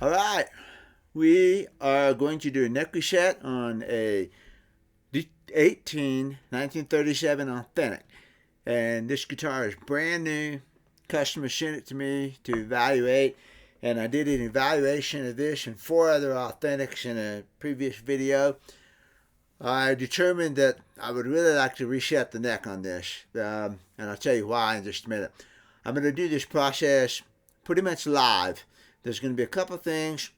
All right, we are going to do a neck reset on a D-18 1937 Authentic. And this guitar is brand new. Customer sent it to me to evaluate. And I did an evaluation of this and 4 other Authentics in a previous video. I determined that I would really like to reset the neck on this. And I'll tell you why in just a minute. I'm going to do this process pretty much live. There's going to be a couple things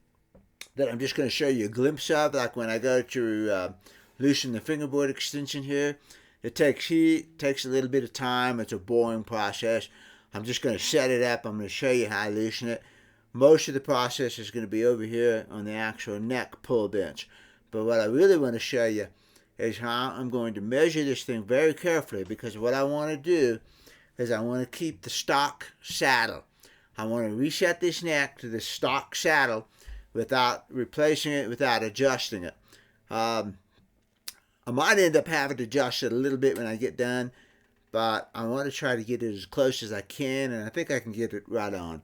that I'm just going to show you a glimpse of, like when I go to loosen the fingerboard extension here. It takes heat, takes a little bit of time. It's a boring process. I'm just going to set it up. I'm going to show you how I loosen it. Most of the process is going to be over here on the actual neck pull bench. But what I really want to show you is how I'm going to measure this thing very carefully, because what I want to do is I want to keep the stock saddle. I want to reset this neck to the stock saddle without replacing it, without adjusting it. I might end up having to adjust it a little bit when I get done, but I want to try to get it as close as I can, and I think I can get it right on.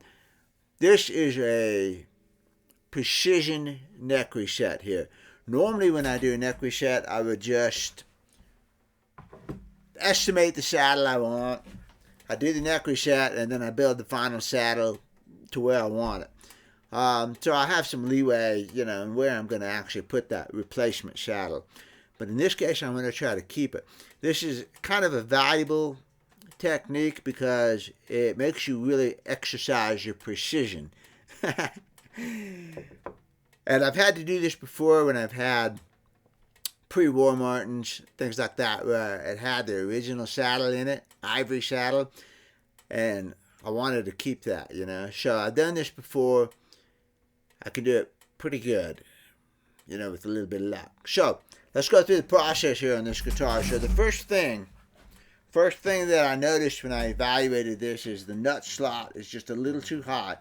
This is a precision neck reset here. Normally when I do a neck reset, I would just estimate the saddle I want. I do the neck reset, and then I build the final saddle to where I want it. So I have some leeway, in where I'm going to actually put that replacement saddle. But in this case, I'm going to try to keep it. This is kind of a valuable technique because it makes you really exercise your precision. And I've had to do this before when I've had pre-war Martins, things like that, where it had the original saddle in it, ivory saddle, and I wanted to keep that, So I've done this before. I can do it pretty good, with a little bit of luck. So let's go through the process here on this guitar. So the first thing that I noticed when I evaluated this is the nut slot is just a little too high.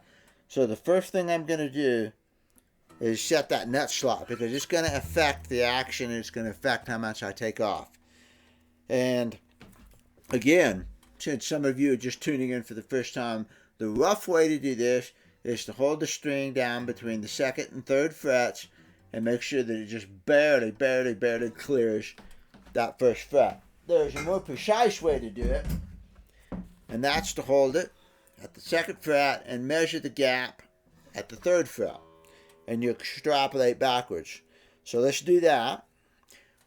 So the first thing I'm going to do is set that nut slot, because it's going to affect the action, and it's going to affect how much I take off. And again, since some of you are just tuning in for the first time, the rough way to do this is to hold the string down between the 2nd and 3rd frets and make sure that it just barely clears that 1st fret. There's a more precise way to do it, and that's to hold it at the 2nd fret and measure the gap at the 3rd fret. And you extrapolate backwards. So let's do that.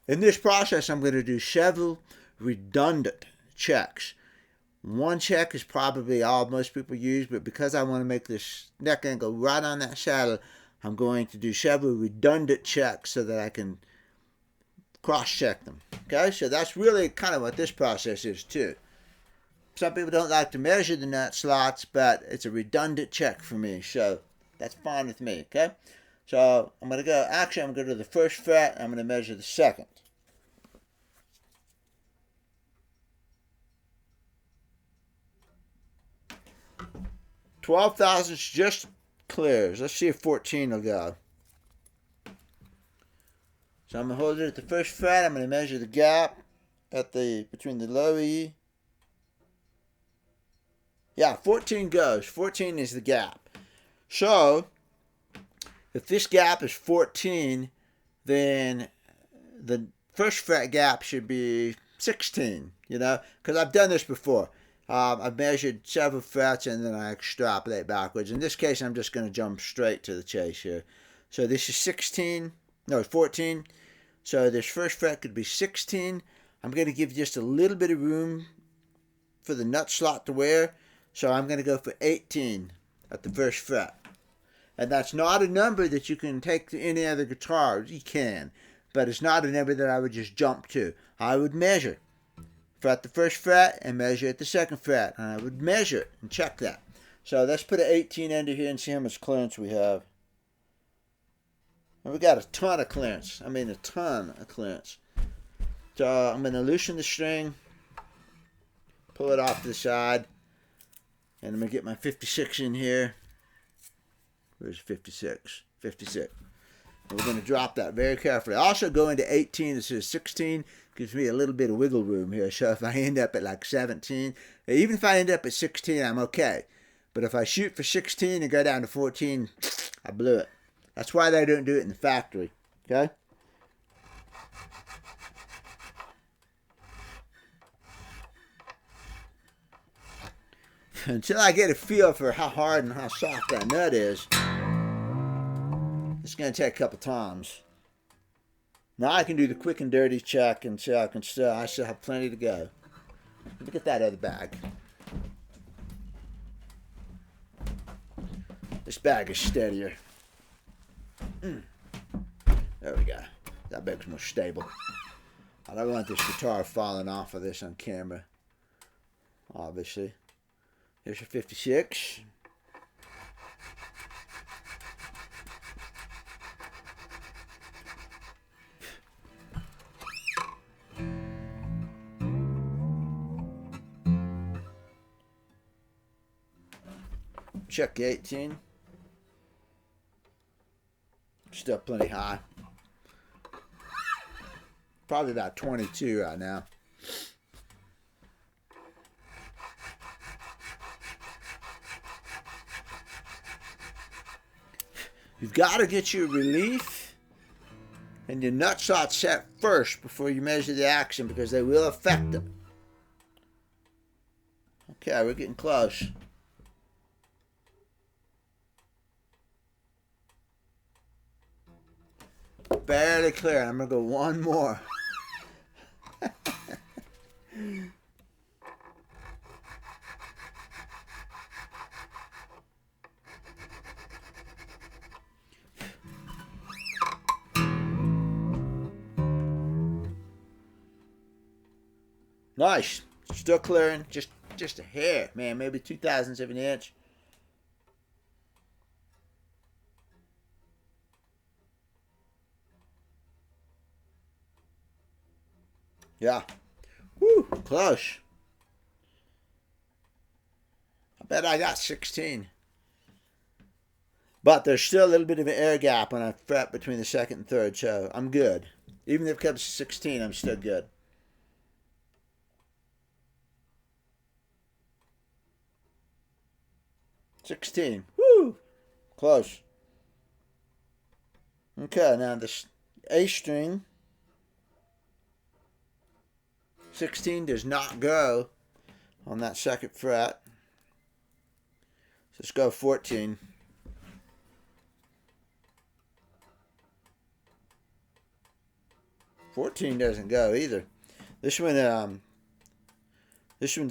In this process, I'm going to do several redundant checks. One check is probably all most people use, but because I want to make this neck angle right on that saddle, I'm going to do several redundant checks so that I can cross-check them. Okay, so that's really kind of what this process is too. Some people don't like to measure the nut slots, but it's a redundant check for me, so that's fine with me, okay? So I'm going to go to the 1st fret, and I'm going to measure the 2nd. $12 thousandths just clears. Let's see if 14 will go. So I'm going to hold it at the 1st fret. I'm going to measure the gap between the low E. Yeah, 14 goes. 14 is the gap. So if this gap is 14, then the 1st fret gap should be 16, because I've done this before. I've measured several frets and then I extrapolate backwards. In this case, I'm just going to jump straight to the chase here. So this is 14. So this 1st fret could be 16. I'm going to give just a little bit of room for the nut slot to wear. So I'm going to go for 18 at the 1st fret. And that's not a number that you can take to any other guitar. You can, but it's not a number that I would just jump to. I would measure at the 1st fret and measure at the 2nd fret, and I would measure it and check that. So let's put an 18 under here and see how much clearance we have. And we got a ton of clearance. So I'm going to loosen the string, pull it off to the side, and I'm going to get my 56 in here. Where's 56? 56. And we're going to drop that very carefully. I also go into 18. This is 16. Gives me a little bit of wiggle room here. So if I end up at like 17, even if I end up at 16, I'm okay. But if I shoot for 16 and go down to 14, I blew it. That's why they don't do it in the factory. Okay? Until I get a feel for how hard and how soft that nut is, it's going to take a couple times. Now I can do the quick and dirty check and see I still have plenty to go. Look at that other bag. This bag is steadier. There we go. That bag's more stable. I don't want this guitar falling off of this on camera. Obviously. Here's your 56. Check the 18. Still plenty high. Probably about 22 right now. You've got to get your relief and your nut shot set first before you measure the action, because they will affect them. Okay, we're getting close. Barely clear. I'm going to go one more. Nice. Still clearing. Just a hair, man. Maybe 2/1000 of an inch. Yeah. Woo, close. I bet I got 16. But there's still a little bit of an air gap when I fret between the second and third, so I'm good. Even if it comes to 16, I'm still good. $16. Woo! Close. Okay, now this A string. 16 does not go on that second fret. So let's go 14. $14 doesn't go either. This one's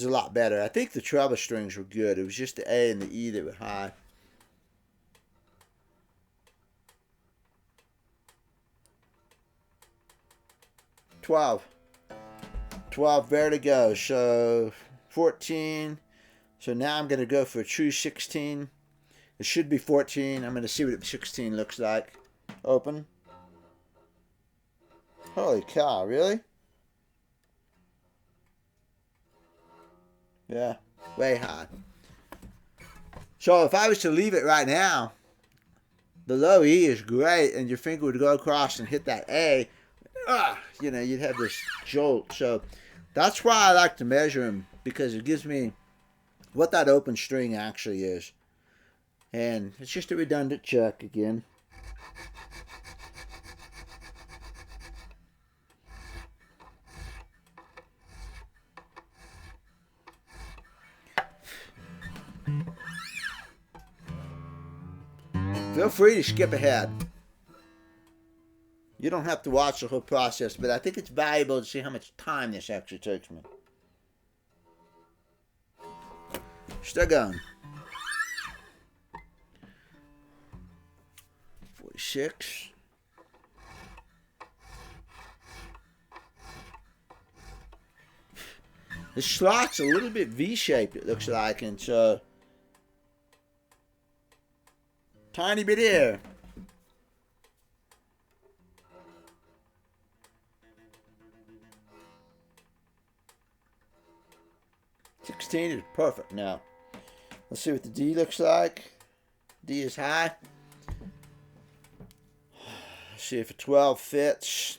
a lot better. I think the treble strings were good. It was just the A and the E that were high. $12. 12 barely goes. So 14. So now I'm going to go for a true 16. It should be 14. I'm going to see what 16 looks like. Open. Holy cow, really? Yeah, way high. So if I was to leave it right now, the low E is great, and your finger would go across and hit that A. You know, you'd have this jolt. So that's why I like to measure them, because it gives me what that open string actually is. And it's just a redundant check again. Feel free to skip ahead. You don't have to watch the whole process, but I think it's valuable to see how much time this actually takes me. Still going. 46. The slot's a little bit V-shaped, it looks like, and so tiny bit here. $16 is perfect now. Let's see what the D looks like. D is high. Let's see if a 12 fits.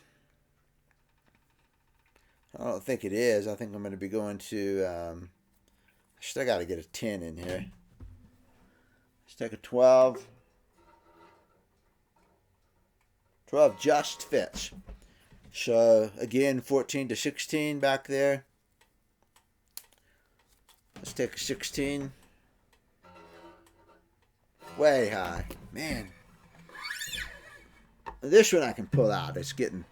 I don't think it is. I think I'm going to be going to... I still got to get a 10 in here. Let's take a 12. 12 just fits. So again, 14 to 16 back there. Let's take a 16. Way high. Man. This one I can pull out. It's getting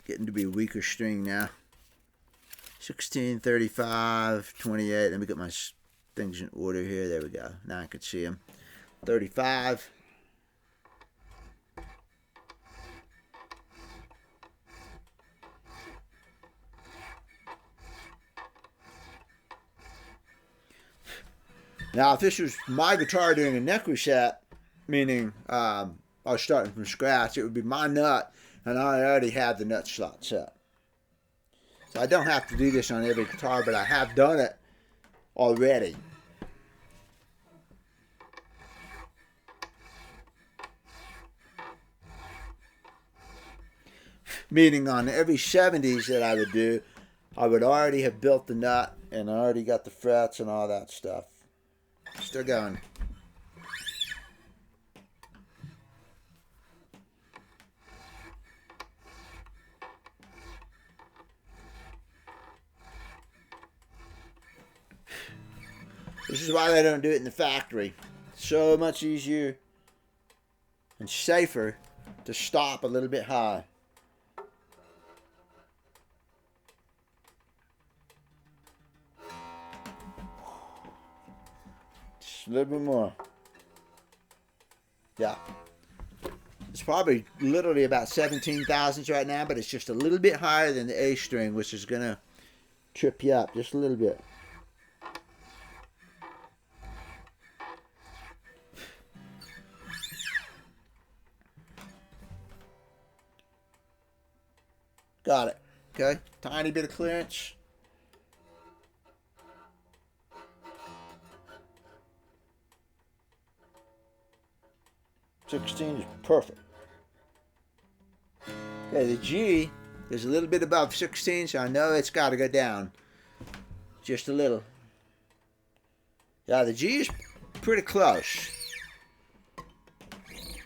to be a weaker string now. 16, 35, 28. Let me get my things in order here. There we go. Now I can see them. 35. Now, if this was my guitar doing a neck reset, meaning I was starting from scratch, it would be my nut, and I already had the nut slot set. So I don't have to do this on every guitar, but I have done it already. Meaning on every 70s that I would do, I would already have built the nut and I already got the frets and all that stuff. Still going. This is why they don't do it in the factory. So much easier and safer to stop a little bit high. Just a little bit more. Yeah. It's probably literally about 17 thousandths right now, but it's just a little bit higher than the A string, which is going to trip you up just a little bit. Got it. Okay. Tiny bit of clearance. $16 is perfect. Okay, the G is a little bit above 16, so I know it's got to go down just a little. Yeah, the G is pretty close.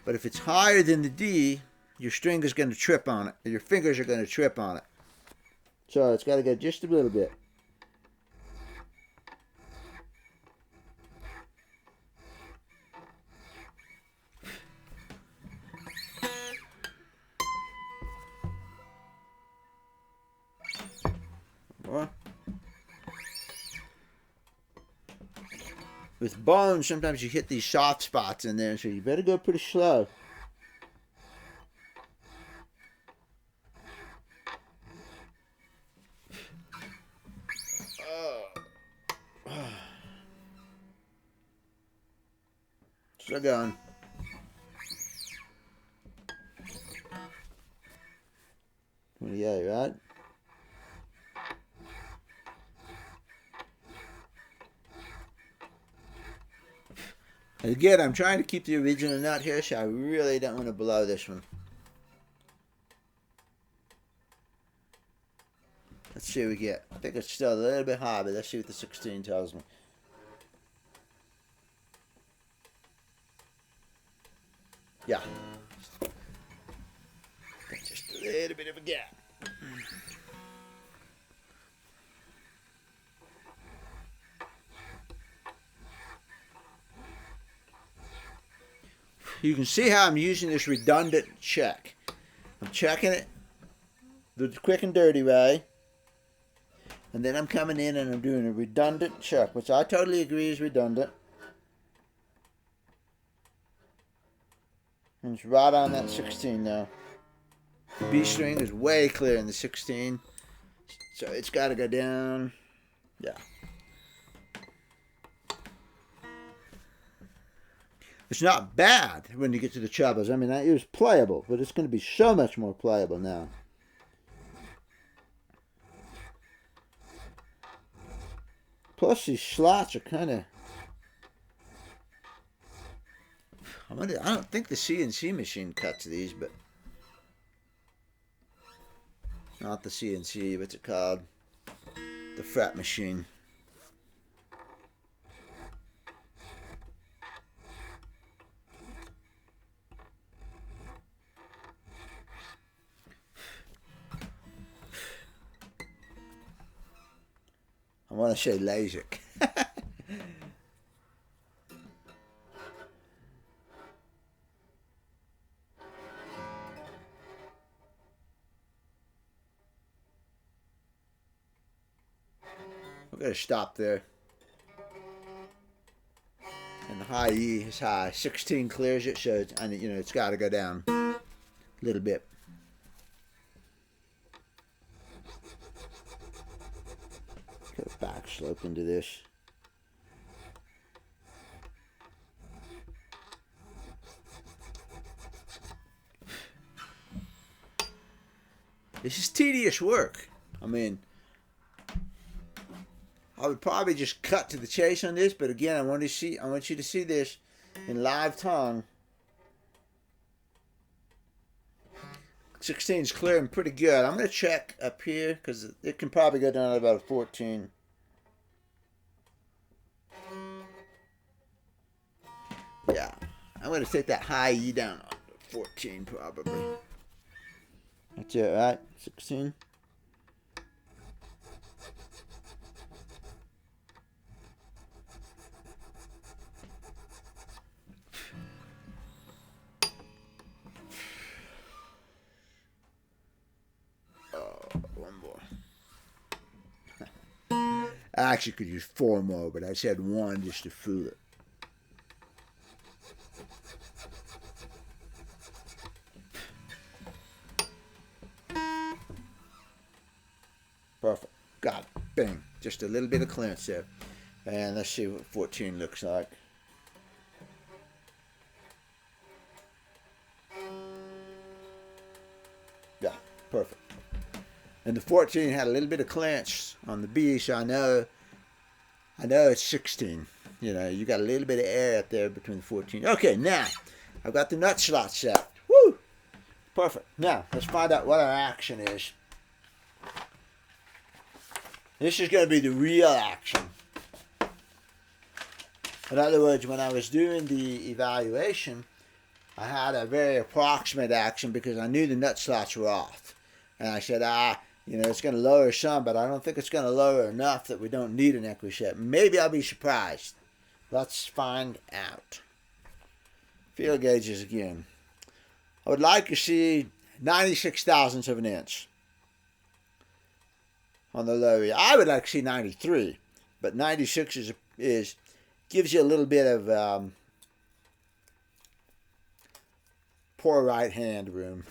But if it's higher than the D, your string is going to trip on it. Your fingers are going to trip on it. So it's got to go just a little bit. More. With bones, sometimes you hit these soft spots in there, so you better go pretty slow. Still going. Yeah, right? Again, I'm trying to keep the original nut here, so I really don't want to blow this one. Let's see what we get. I think it's still a little bit high, but let's see what the 16 tells me. Yeah. Just a little bit of a gap. You can see how I'm using this redundant check. I'm checking it the quick and dirty way. And then I'm coming in and I'm doing a redundant check, which I totally agree is redundant. And it's right on that 16 now. The B string is way clear in the 16. So it's got to go down. Yeah. It's not bad when you get to the trebles. I mean, it was playable, but it's going to be so much more playable now. Plus, these slots are kind of... I don't think the CNC machine cuts these, but... Not the CNC, what's it called? The fret machine. want to say LASIK. We're going to stop there. And the high E is high. 16 clears it, so it's, you know, it's got to go down a little bit. Go back slope into this. This is tedious work. I mean, I would probably just cut to the chase on this, but again, I want you to see this in live tongue. 16 is clearing pretty good. I'm going to check up here because it can probably go down to about a 14. Yeah, I'm going to take that high E down to 14 probably. That's it, right? 16. One more. I actually could use 4 more, but I said 1 just to fool it. Perfect. Got it. Bang. Just a little bit of clearance there. And let's see what 14 looks like. Yeah, perfect. And the 14 had a little bit of clearance on the B, so I know it's 16. You know, you got a little bit of air out there between the 14. Okay, now I've got the nut slot set. Woo! Perfect. Now let's find out what our action is. This is going to be the real action. In other words, when I was doing the evaluation, I had a very approximate action because I knew the nut slots were off. And I said, you know, it's going to lower some, but I don't think it's going to lower enough that we don't need an equi-set. Maybe I'll be surprised. Let's find out. Field gauges again. I would like to see 96 thousandths of an inch on the low E. I would like to see 93, but 96 is gives you a little bit of poor right hand room.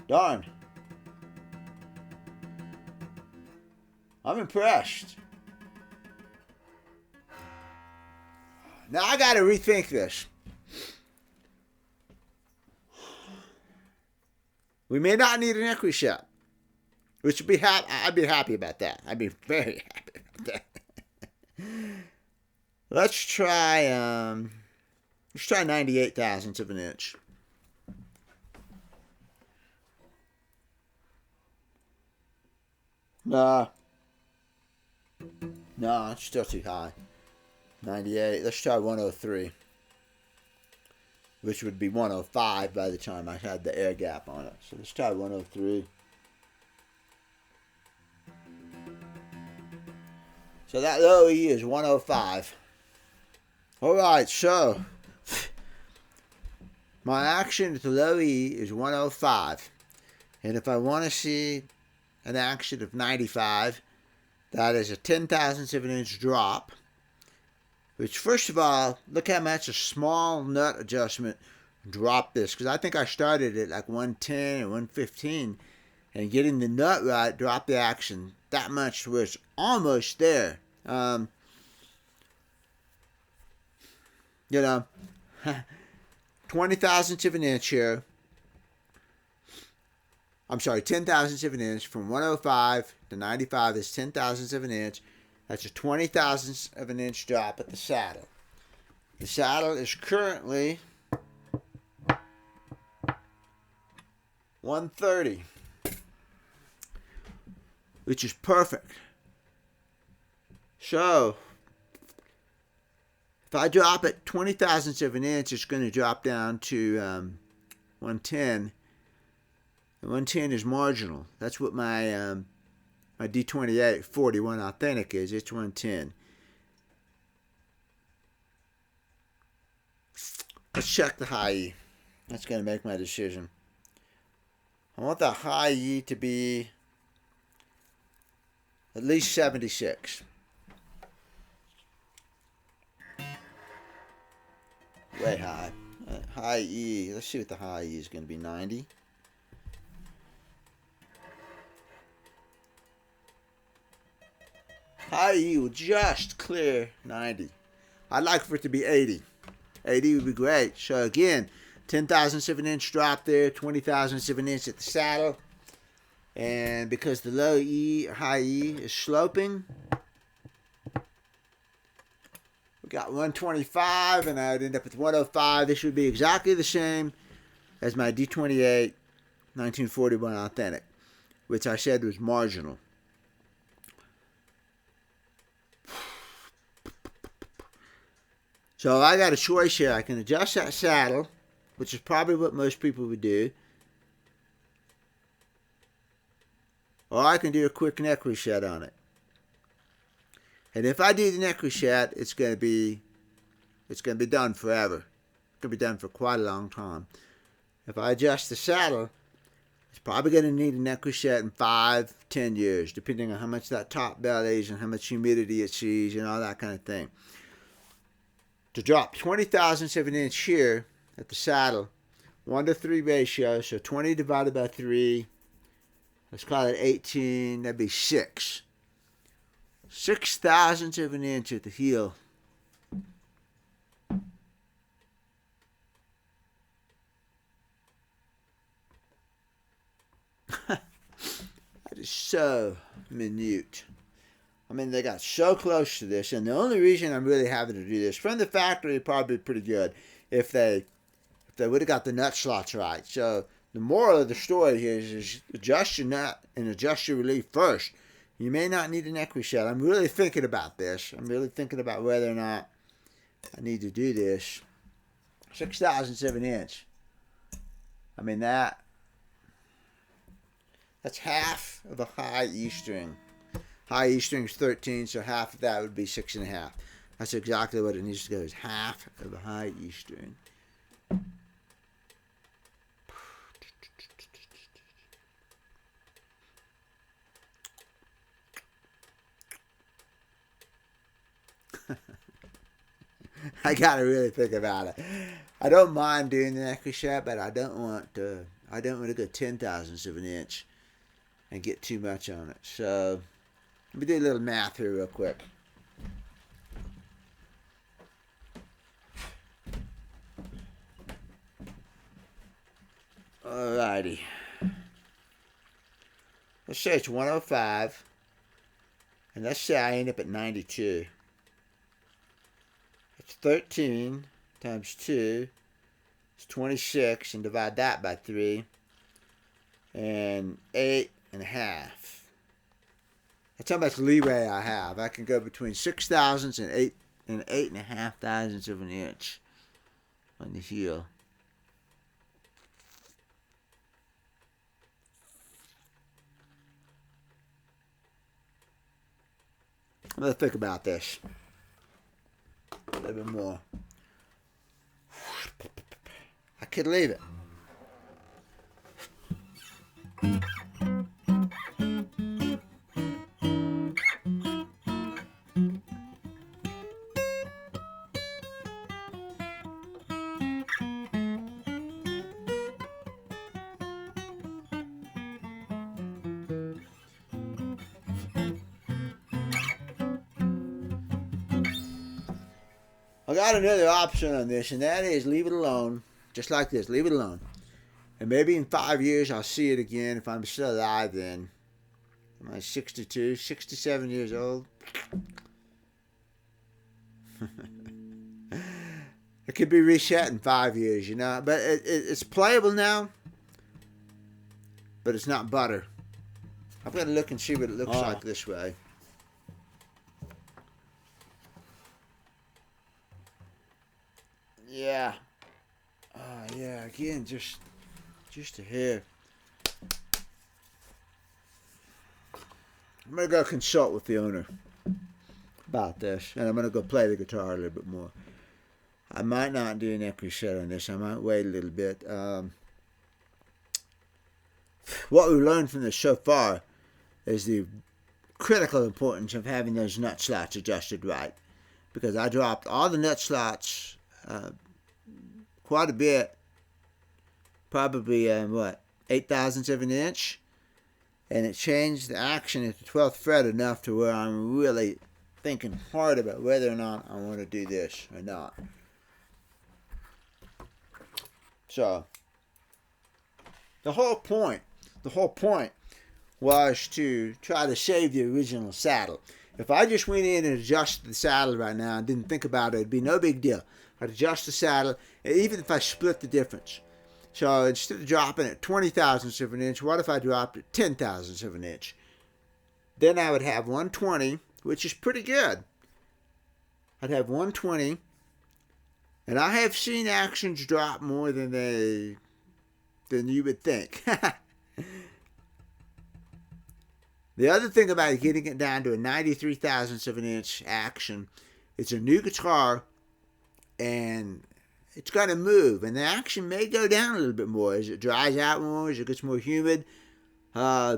Darn. I'm impressed. Now I got to rethink this. We may not need an equi-set, which would be I'd be happy about that. I'd be very happy about that. Let's try 98 thousandths of an inch. No, it's still too high. 98. Let's try 103. Which would be 105 by the time I had the air gap on it. So let's try 103. So that low E is 105. Alright, so my action at the low E is 105. And if I want to see an action of 95, that is a 10 thousandths of an inch drop. Which, first of all, look how much a small nut adjustment dropped this. Because I think I started at like 110 or 115. And getting the nut right dropped the action that much was almost there. You know, 20 thousandths of an inch here. I'm sorry, 10 thousandths of an inch. From 105 to 95 is 10 thousandths of an inch. That's a 20 thousandths of an inch drop at the saddle. The saddle is currently 130, which is perfect. So, if I drop it 20 thousandths of an inch, it's going to drop down to 110. And 110 is marginal. That's what my my D-28 41 Authentic is. It's 110. Let's check the high E. That's going to make my decision. I want the high E to be at least 76. Way high. High E. Let's see what the high E is going to be. 90. High E will just clear 90. I'd like for it to be 80. 80 would be great. So again, 10,000 7-inch drop there, 20,000 7-inch at the saddle. And because the low E or high E is sloping, we got 125 and I'd end up with 105. This would be exactly the same as my D-28 1941 Authentic, which I said was marginal. So I got a choice here. I can adjust that saddle, which is probably what most people would do. Or I can do a quick neck reset on it. And if I do the neck reset, it's going to be done forever. It's going to be done for quite a long time. If I adjust the saddle, it's probably going to need a neck reset in 5-10 years, depending on how much that top bellies and how much humidity it sees and all that kind of thing. To drop 20,000 7-inch here at the saddle, 1-to-3 ratio, so 20 divided by 3, let's call it 18, that'd be 6. 6,000 7-inch at the heel. That is so minute. I mean, they got so close to this, and the only reason I'm really having to do this, from the factory, probably pretty good if they would have got the nut slots right. So the moral of the story here is adjust your nut and adjust your relief first. You may not need a neck reset. I'm really thinking about this. I'm really thinking about whether or not I need to do this. 6,000 7-inch. I mean, that's half of a high E string. High E string is 13, so half of that would be 6.5. That's exactly what it needs to go, is half of a high E string. I gotta really think about it. I don't mind doing the neck reset, but I don't want to go 10,000 7-inch and get too much on it. So let me do a little math here real quick. Alrighty. Let's say it's 105. And let's say I end up at 92. That's 13 times 2 is 26. And divide that by 3. And 8.5. That's how much leeway I have. I can go between 6 thousandths and 8.5 thousandths of an inch on the heel. I'm going to think about this a little bit more. I could leave it. I got another option on this, and that is leave it alone. Just like this, leave it alone. And maybe in 5 years I'll see it again if I'm still alive then. Am I 62, 67 years old? It could be reset in 5 years, you know. But it's playable now. But it's not butter. I've got to look and see what it looks like this way. Yeah. Yeah, again, just a hair. I'm going to go consult with the owner about this, and I'm going to go play the guitar a little bit more. I might not do an neck reset on this. I might wait a little bit. What we learned from this so far is the critical importance of having those nut slots adjusted right, because I dropped all the nut slots quite a bit, probably 8 thousandths of an inch, and it changed the action at the 12th fret enough to where I'm really thinking hard about whether or not I want to do this or not. So the whole point was to try to save the original saddle. If I just went in and adjusted the saddle right now and didn't think about it, it'd be no big deal. I'd adjust the saddle, even if I split the difference. So instead of dropping it 20 thousandths of an inch, what if I dropped it 10 thousandths of an inch? Then I would have 120, which is pretty good. I'd have 120, and I have seen actions drop more than you would think. The other thing about getting it down to a 93 thousandths of an inch action, it's a new guitar, and it's going to move, and the action may go down a little bit more as it dries out more, as it gets more humid. I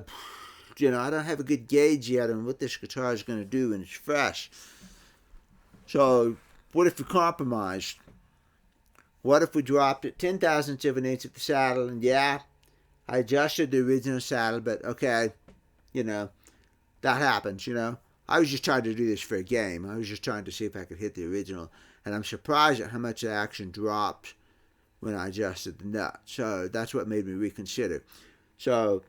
don't have a good gauge yet on what this guitar is going to do when it's fresh. So what if we compromised? What if we dropped it 10 thousandths of an inch at the saddle, and yeah, I adjusted the original saddle, but okay, that happens, I was just trying to do this for a game. I was just trying to see if I could hit the original. And I'm surprised at how much the action dropped when I adjusted the nut. So that's what made me reconsider. So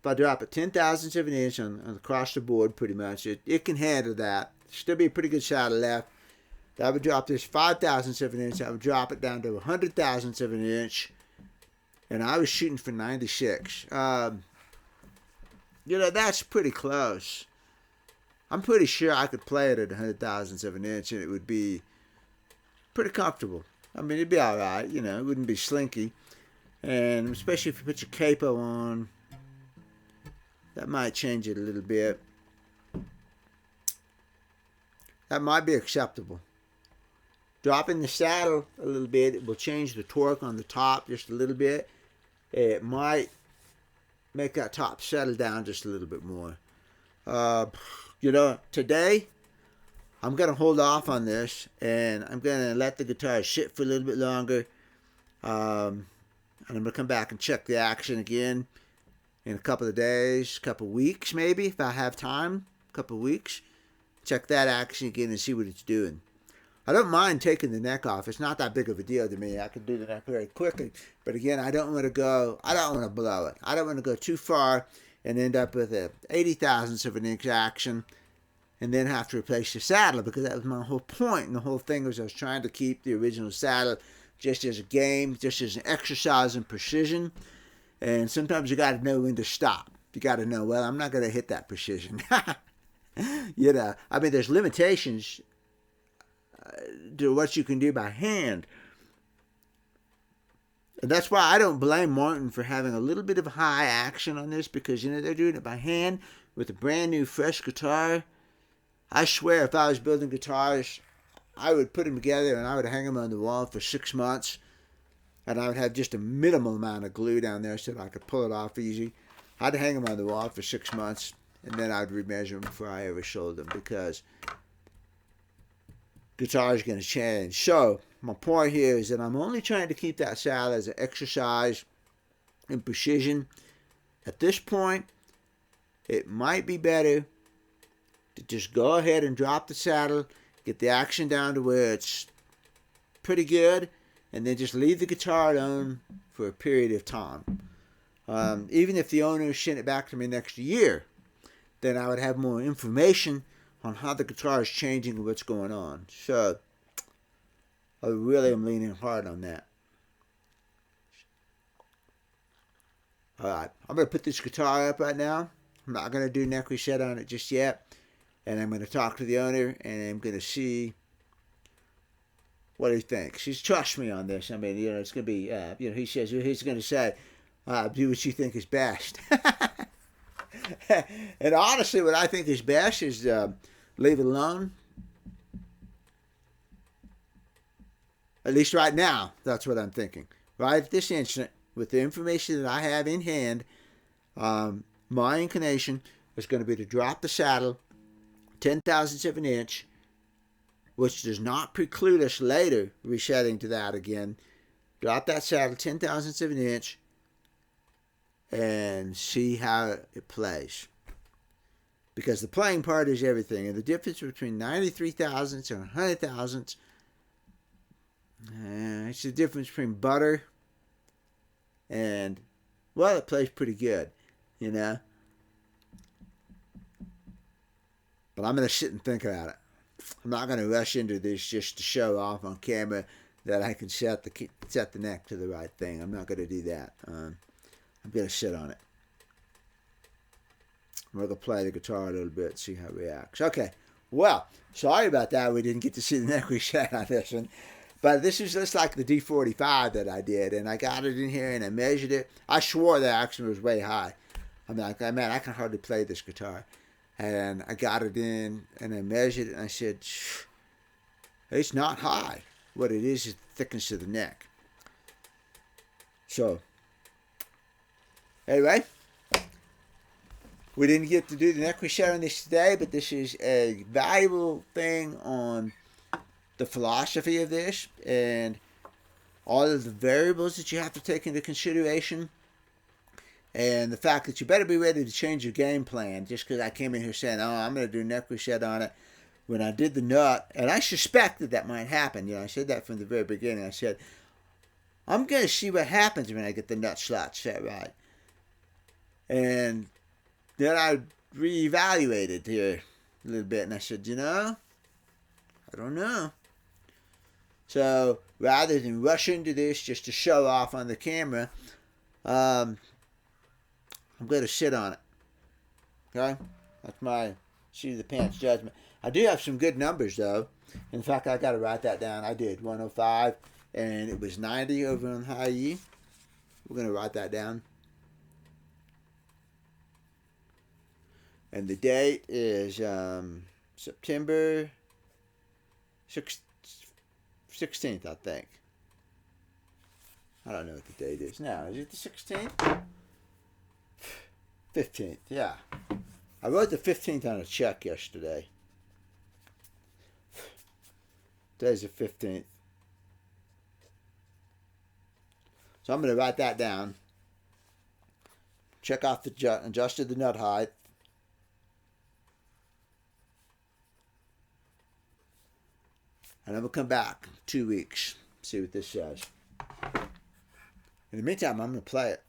if I drop it 10 thousandths of an inch on across the board, pretty much, it can handle that. Still be a pretty good saddle left. That would drop this 5 thousandths of an inch. I would drop it down to 100 thousandths of an inch. And I was shooting for 96. That's pretty close. I'm pretty sure I could play it at 100 thousandths of an inch, and it would be pretty comfortable. I mean, it'd be all right, it wouldn't be slinky. And especially if you put your capo on, that might change it a little bit. That might be acceptable. Dropping the saddle a little bit, it will change the torque on the top just a little bit. It might make that top settle down just a little bit more. Today, I'm going to hold off on this, and I'm going to let the guitar sit for a little bit longer. And I'm going to come back and check the action again in a couple of days, couple of weeks maybe, if I have time, a couple of weeks. Check that action again and see what it's doing. I don't mind taking the neck off. It's not that big of a deal to me. I can do the neck very quickly. But again, I don't want to blow it. I don't want to go too far and end up with a 80 thousandths of an inch action and then have to replace the saddle, because that was my whole point. And the whole thing was I was trying to keep the original saddle just as a game, just as an exercise in precision. And sometimes you got to know when to stop. You got to know, well, I'm not going to hit that precision. There's limitations to what you can do by hand. And that's why I don't blame Martin for having a little bit of high action on this, because, they're doing it by hand with a brand new, fresh guitar. I swear, if I was building guitars, I would put them together and I would hang them on the wall for 6 months. And I would have just a minimal amount of glue down there so that I could pull it off easy. I'd hang them on the wall for 6 months, and then I'd remeasure them before I ever sold them, because guitar is going to change. So my point here is that I'm only trying to keep that saddle as an exercise in precision. At this point, it might be better to just go ahead and drop the saddle, get the action down to where it's pretty good, and then just leave the guitar alone for a period of time. Even if the owner sent it back to me next year, then I would have more information on how the guitar is changing and what's going on. So I really am leaning hard on that. Alright, I'm going to put this guitar up right now. I'm not going to do neck reset on it just yet. And I'm going to talk to the owner, and I'm going to see what he thinks. He's trust me on this. I mean, it's going to be, he says, he's going to say, do what you think is best. And honestly, what I think is best is leave it alone. At least right now, that's what I'm thinking. Right at this instant, with the information that I have in hand, my inclination is going to be to drop the saddle 10 thousandths of an inch, which does not preclude us later resetting to that again. Drop that saddle 10 thousandths of an inch and see how it plays. Because the playing part is everything. And the difference between 93 thousandths and 100 thousandths, it's the difference between butter and, well, it plays pretty good, you know. But I'm going to sit and think about it. I'm not going to rush into this just to show off on camera that I can set the neck to the right thing. I'm not going to do that. I'm going to sit on it. I'm going to play the guitar a little bit, see how it reacts. Okay, well, sorry about that. We didn't get to see the neck reset on this one. But this is just like the D-45 that I did, and I got it in here and I measured it. I swore the action was way high. I'm like, man, I can hardly play this guitar. And I got it in and I measured it and I said, it's not high. What it is the thickness of the neck. So, anyway, we didn't get to do the neck reset on this today, but this is a valuable thing on the philosophy of this and all of the variables that you have to take into consideration, and the fact that you better be ready to change your game plan just because I came in here saying, oh, I'm going to do a neck reset on it. When I did the nut, and I suspected that might happen. You know, I said that from the very beginning. I said, I'm going to see what happens when I get the nut slot set right. And then I reevaluated here a little bit, and I said, you know, I don't know. So rather than rush into this just to show off on the camera, I'm going to sit on it. Okay? That's my seat of the pants judgment. I do have some good numbers, though. In fact, I got to write that down. I did 105, and it was 90 over on high E. We're going to write that down. And the date is September 16th, I think. I don't know what the date is now. Is it the 16th? 15th, yeah. I wrote the 15th on a check yesterday. Today's the 15th. So I'm going to write that down. Check off adjusted the nut height. And then we'll come back in 2 weeks, see what this says. In the meantime, I'm going to play it.